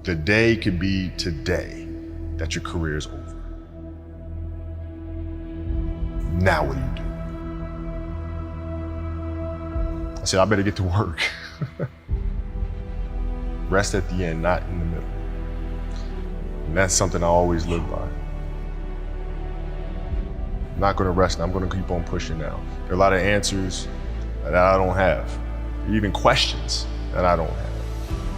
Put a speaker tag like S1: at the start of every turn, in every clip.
S1: The day could be today that your career is over. Now what do you do? I said, I better get to work. Rest at the end, not in the middle. And that's something I always live by. I'm not gonna rest, I'm gonna keep on pushing now. There are a lot of answers that I don't have, even questions that I don't have.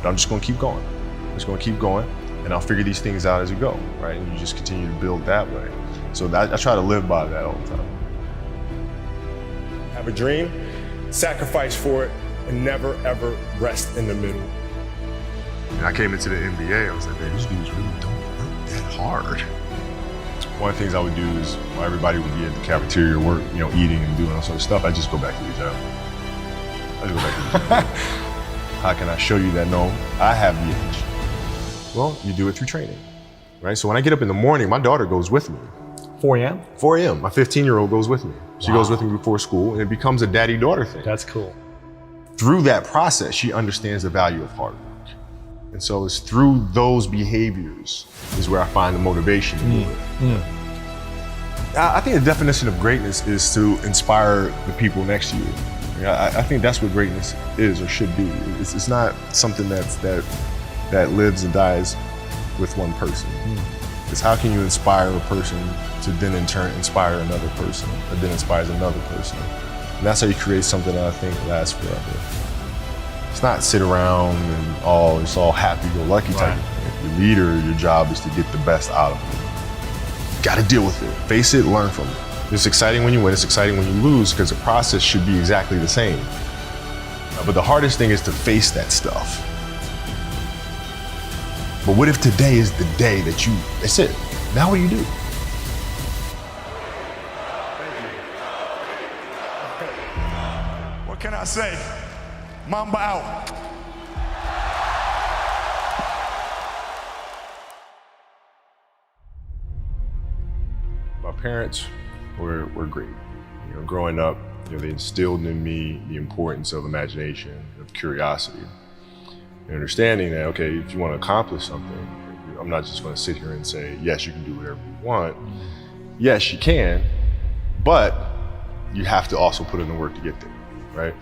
S1: But I'm just gonna keep going. I'm just gonna keep going, and I'll figure these things out as we go, right? And you just continue to build that way. So I try to live by that all the time.
S2: Have a dream, sacrifice for it, and never ever rest in the middle.
S1: And I came into the NBA, I was like, man, these dudes really don't work that hard. One of the things I would do is, while everybody would be at the cafeteria work, eating and doing all sort of stuff, I just go back to the gym. How can I show you that, no, I have the edge? Well, you do it through training, right? So when I get up in the morning, my daughter goes with me.
S2: 4 a.m.?
S1: 4 a.m. My 15-year-old goes with me. She goes with me before school, and it becomes a daddy-daughter thing.
S2: That's cool.
S1: Through that process, she understands the value of hard work. And so it's through those behaviors is where I find the motivation to do it. I think the definition of greatness is to inspire the people next to you. I think that's what greatness is or should be. It's not something that lives and dies with one person. It's how can you inspire a person to then in turn inspire another person, that then inspires another person. And that's how you create something that I think lasts forever. It's not sit around and it's all happy-go-lucky type of thing. Your leader, your job is to get the best out of it. Got to deal with it, face it, learn from it. It's exciting when you win, it's exciting when you lose, because the process should be exactly the same. But the hardest thing is to face that stuff. But what if today is the day that's it? Now what do you do?
S3: What can I say? Mamba out.
S1: My parents were great. Growing up, they instilled in me the importance of imagination, of curiosity, and understanding that, okay, if you want to accomplish something, I'm not just going to sit here and say, yes, you can do whatever you want. Yes, you can, but you have to also put in the work to get there, right?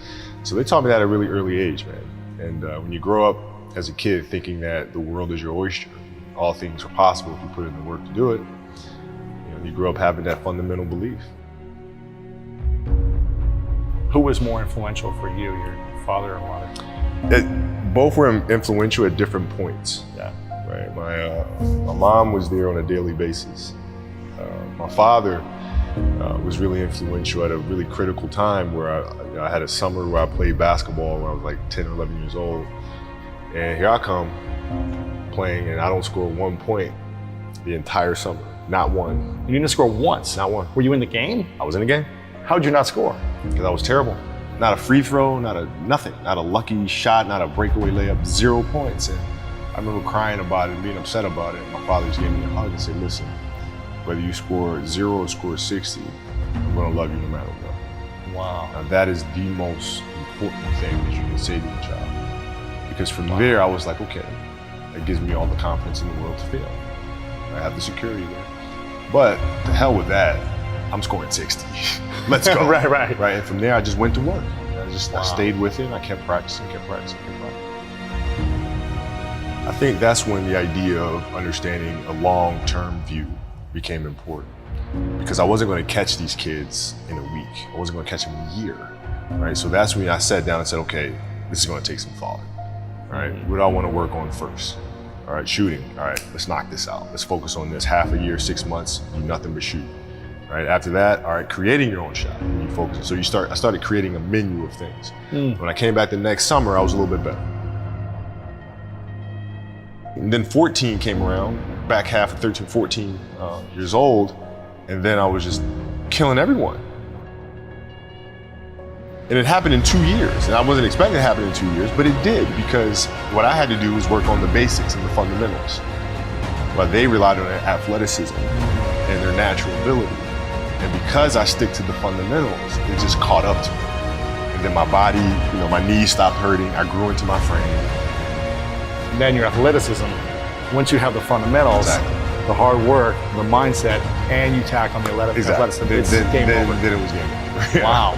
S1: So they taught me that at a really early age, man. And when you grow up as a kid thinking that the world is your oyster, all things are possible if you put in the work to do it, you grow up having that fundamental belief.
S2: Who was more influential for you, your father or mother?
S1: Both were influential at different points.
S2: Yeah.
S1: Right. My mom was there on a daily basis. My father was really influential at a really critical time where I had a summer where I played basketball when I was like 10 or 11 years old. And here I come playing and I don't score 1 point the entire summer. Not one.
S2: You didn't score once?
S1: Not one.
S2: Were you in the game?
S1: I was in the game.
S2: How'd you not score?
S1: Because I was terrible. Not a free throw, nothing. Not a lucky shot, not a breakaway layup, 0 points. And I remember crying about it, being upset about it. My father just gave me a hug and said, listen, whether you score 0 or score 60, I'm gonna love you no matter what.
S2: Wow.
S1: Now that is the most important thing that you can say to a child. Because from there, I was like, okay, that gives me all the confidence in the world to fail. I have the security there. But to hell with that, I'm scoring 60. Let's go.
S2: Right.
S1: And from there, I just went to work. I stayed with it. I kept practicing. I think that's when the idea of understanding a long-term view became important. Because I wasn't going to catch these kids in a week. I wasn't going to catch them in a year. Right. So that's when I sat down and said, okay, this is going to take some thought. All right. What do I want to work on first? All right, shooting. All right, let's knock this out. Let's focus on this. Half a year, 6 months, do nothing but shoot. All right, after that, all right, creating your own shot. You focus. So I started creating a menu of things. When I came back the next summer, I was a little bit better. And then 14 came around, back half of 13, 14 years old, and then I was just killing everyone. And it happened in 2 years, and I wasn't expecting it to happen in 2 years, but it did, because what I had to do was work on the basics and the fundamentals. While they relied on their athleticism and their natural ability. And because I stick to the fundamentals, it just caught up to me. And then my body, my knees stopped hurting, I grew into my frame.
S2: And then your athleticism
S4: once you have the fundamentals, the hard work, the mindset, and you tack on the athleticism, it's game over.
S1: Then it was game over.
S4: Wow.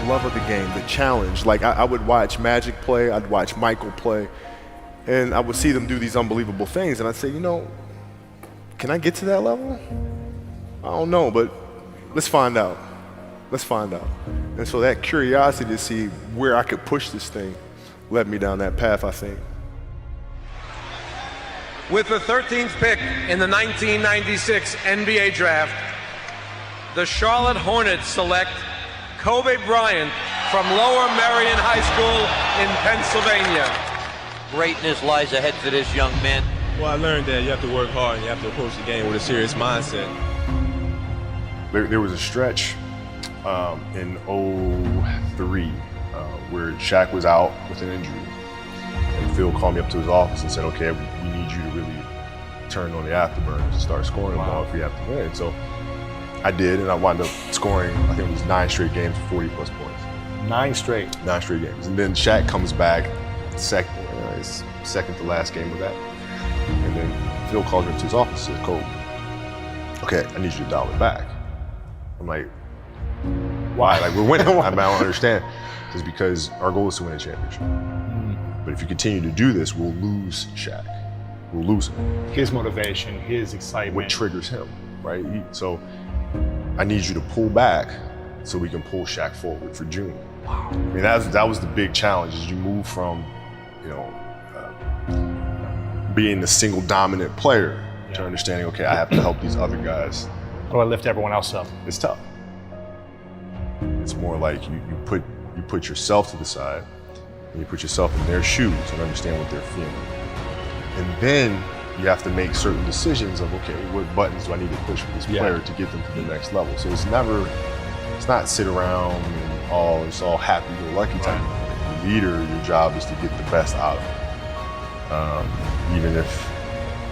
S2: The love of the game, the challenge. Like I would watch Magic play, I'd watch Michael play, and I would see them do these unbelievable things, and I'd say, you know, can I get to that level? I don't know, but let's find out. Let's find out. And so that curiosity to see where I could push this thing led me down that path, I think.
S5: With the 13th pick in the 1996 NBA Draft, the Charlotte Hornets select Kobe Bryant from Lower Merion High School in Pennsylvania.
S6: Greatness lies ahead for this young man.
S7: Well, I learned that you have to work hard and you have to approach the game with a serious mindset.
S1: There was a stretch in 03 where Shaq was out with an injury. And Phil called me up to his office and said, okay, we need you to really turn on the afterburners and start scoring the ball if we have to win. So I did, and I wound up scoring, I think it was 9 straight games for 40 plus points.
S4: 9 straight?
S1: 9 straight games. And then Shaq comes back, his second to last game of that. And then Phil calls me up to his office and says, Kobe, okay, I need you to dial it back. I'm like, why? Like, we're winning. I don't understand. It's because our goal is to win a championship. But if you continue to do this, we'll lose Shaq. We'll lose him.
S4: His motivation, his excitement.
S1: What triggers him, right? So I need you to pull back so we can pull Shaq forward for June. Wow. I mean, that was the big challenge, is you move from, you know, being the single dominant player to understanding, okay, I have to help these other guys.
S4: How do I lift everyone else up?
S1: It's tough. It's more like you put yourself to the side and you put yourself in their shoes and understand what they're feeling. And then you have to make certain decisions of, okay, what buttons do I need to push for this player to get them to the next level? So it's not sit around and it's all happy-go-lucky type. The leader, your job is to get the best out of them, even if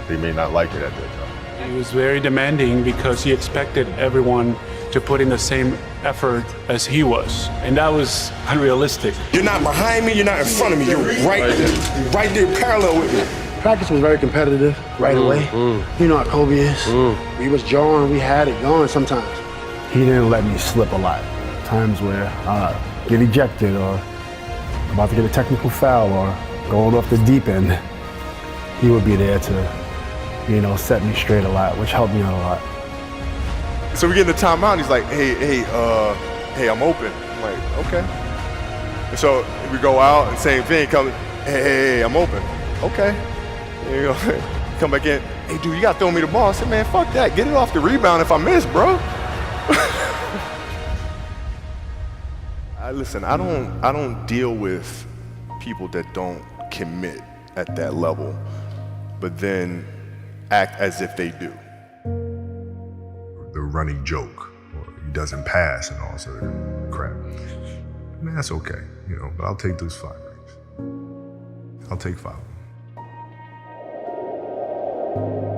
S1: they may not like it at that time.
S8: He was very demanding because he expected everyone to put in the same effort as he was, and that was unrealistic.
S2: You're not behind me, you're not in front of me, you're right there parallel with me.
S9: Practice was very competitive right away. You know how Kobe is. We was jawing, we had it going sometimes. He didn't let me slip a lot. Times where I get ejected or about to get a technical foul or going off the deep end, he would be there to, you know, set me straight a lot, which helped me out a lot.
S2: So we get in the timeout, he's like, hey, I'm open. I'm like, okay. And so we go out and same thing, hey, I'm open. Okay. And you go, come back in, hey dude, you gotta throw me the ball. I said, man, fuck that, get it off the rebound if I miss, bro. Listen, I don't deal with people that don't commit at that level, but then act as if they do.
S1: The running joke, or he doesn't pass and all sort of crap. I mean, that's okay, you know, but I'll take those 5 rings. I'll take 5 of them.